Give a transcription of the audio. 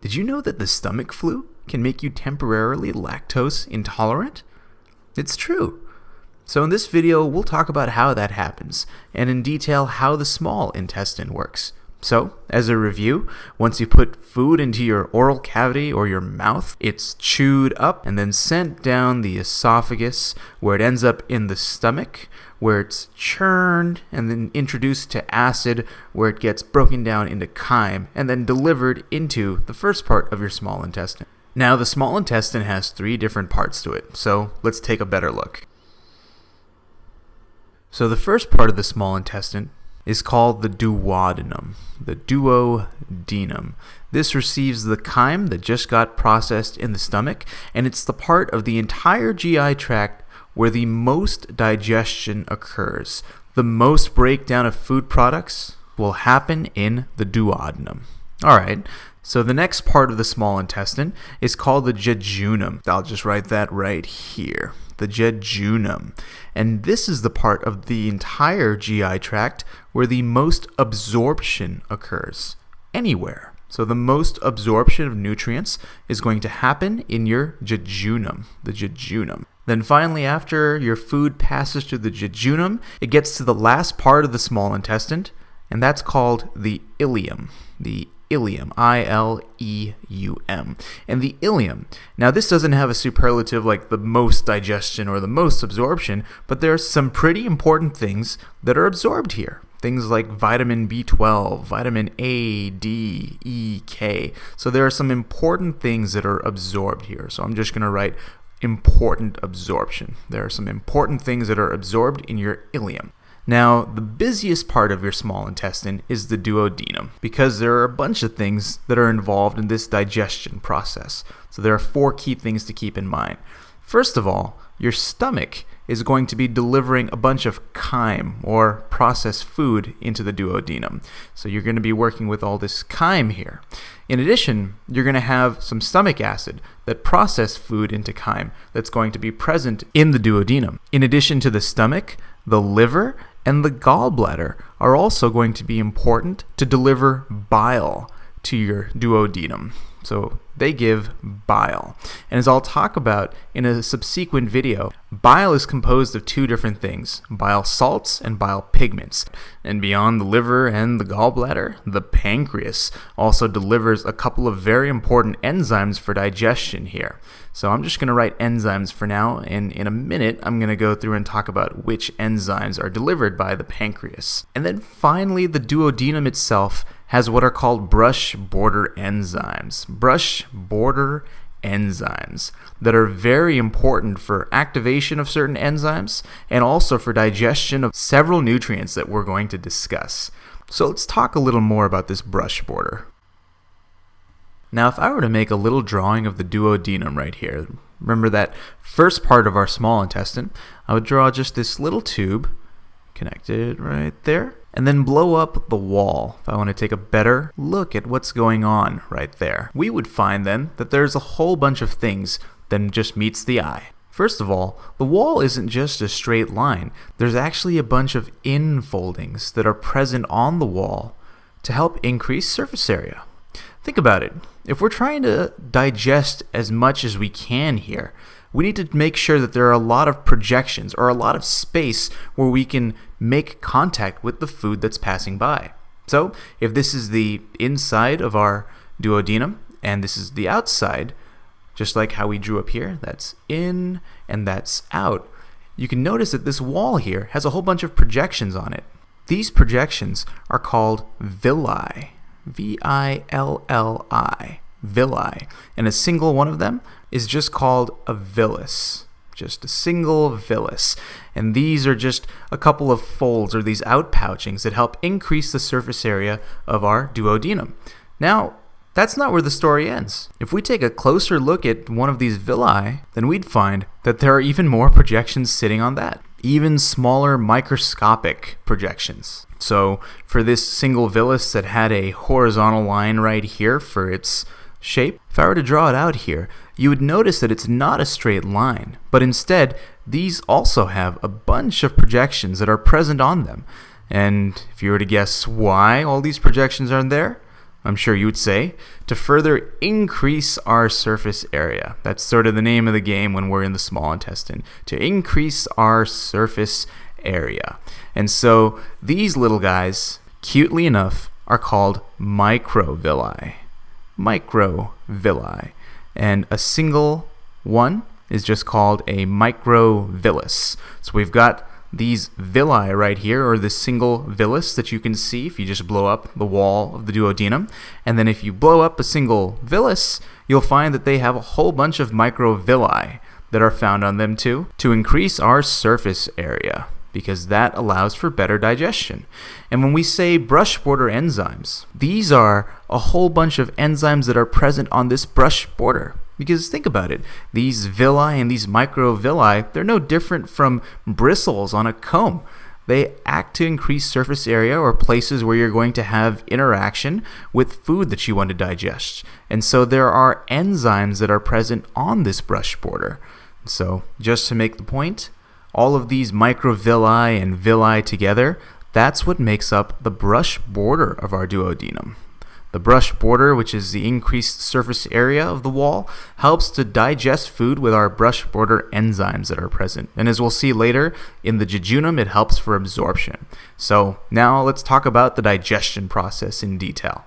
Did you know that the stomach flu can make you temporarily lactose intolerant? It's true. So in this video, we'll talk about how that happens, and in detail how the small intestine works. So, as a review, once you put food into your oral cavity or your mouth, it's chewed up and then sent down the esophagus, where it ends up in the stomach, where it's churned and then introduced to acid, where it gets broken down into chyme and then delivered into the first part of your small intestine. Now, the small intestine has 3 different parts to it, so let's take a better look. So the first part of the small intestine is called the duodenum. The duodenum. This receives the chyme that just got processed in the stomach, and it's the part of the entire GI tract where the most digestion occurs. The most breakdown of food products will happen in the duodenum. Alright, so the next part of the small intestine is called the jejunum. I'll just write that right here. The jejunum. And this is the part of the entire GI tract where the most absorption occurs. Anywhere. So the most absorption of nutrients is going to happen in your jejunum. The jejunum. Then finally, after your food passes through the jejunum, it gets to the last part of the small intestine, and that's called the ileum. The ileum, I-L-E-U-M. And the ileum, now this doesn't have a superlative like the most digestion or the most absorption, but there are some pretty important things that are absorbed here. Things like vitamin B12, vitamin A, D, E, K. So there are some important things that are absorbed here. So I'm just going to write important absorption. There are some important things that are absorbed in your ileum. Now, the busiest part of your small intestine is the duodenum, because there are a bunch of things that are involved in this digestion process. So there are 4 key things to keep in mind. First of all, your stomach is going to be delivering a bunch of chyme or processed food into the duodenum. So you're going to be working with all this chyme here. In addition, you're going to have some stomach acid that process food into chyme that's going to be present in the duodenum. In addition to the stomach, the liver and the gallbladder are also going to be important to deliver bile to your duodenum. So they give bile. And as I'll talk about in a subsequent video, bile is composed of 2 different things, bile salts and bile pigments. And beyond the liver and the gallbladder, the pancreas also delivers a couple of very important enzymes for digestion here. So I'm just going to write enzymes for now, and in a minute I'm going to go through and talk about which enzymes are delivered by the pancreas. And then finally, the duodenum itself has what are called brush border enzymes. Brush border enzymes that are very important for activation of certain enzymes and also for digestion of several nutrients that we're going to discuss. So let's talk a little more about this brush border. Now, if I were to make a little drawing of the duodenum right here, remember that first part of our small intestine, I would draw just this little tube connected right there, and then blow up the wall if I want to take a better look at what's going on right there. We would find then that there's a whole bunch of things that just meets the eye. First of all, the wall isn't just a straight line. There's actually a bunch of infoldings that are present on the wall to help increase surface area. Think about it. If we're trying to digest as much as we can here, we need to make sure that there are a lot of projections or a lot of space where we can make contact with the food that's passing by. So if this is the inside of our duodenum and this is the outside, just like how we drew up here, that's in and that's out, you can notice that this wall here has a whole bunch of projections on it. These projections are called villi. V-I-L-L-I. Villi. And a single one of them is just called a villus. Just a single villus. And these are just a couple of folds or these outpouchings that help increase the surface area of our duodenum. Now, that's not where the story ends. If we take a closer look at one of these villi, then we'd find that there are even more projections sitting on that. Even smaller microscopic projections. So for this single villus that had a horizontal line right here for its shape, if I were to draw it out here, you would notice that it's not a straight line, but instead these also have a bunch of projections that are present on them. And if you were to guess why all these projections aren't there, I'm sure you would say, to further increase our surface area. That's sort of the name of the game when we're in the small intestine, to increase our surface area. And so these little guys, cutely enough, are called microvilli. Microvilli. And a single one is just called a microvillus. So we've got these villi right here, or this single villus that you can see if you just blow up the wall of the duodenum. And then if you blow up a single villus, you'll find that they have a whole bunch of microvilli that are found on them too, to increase our surface area, because that allows for better digestion. And when we say brush border enzymes, these are a whole bunch of enzymes that are present on this brush border. Because think about it, these villi and these microvilli, they're no different from bristles on a comb. They act to increase surface area, or places where you're going to have interaction with food that you want to digest. And so there are enzymes that are present on this brush border. So just to make the point, all of these microvilli and villi together, that's what makes up the brush border of our duodenum. The brush border, which is the increased surface area of the wall, helps to digest food with our brush border enzymes that are present. And as we'll see later, in the jejunum, it helps for absorption. So now let's talk about the digestion process in detail.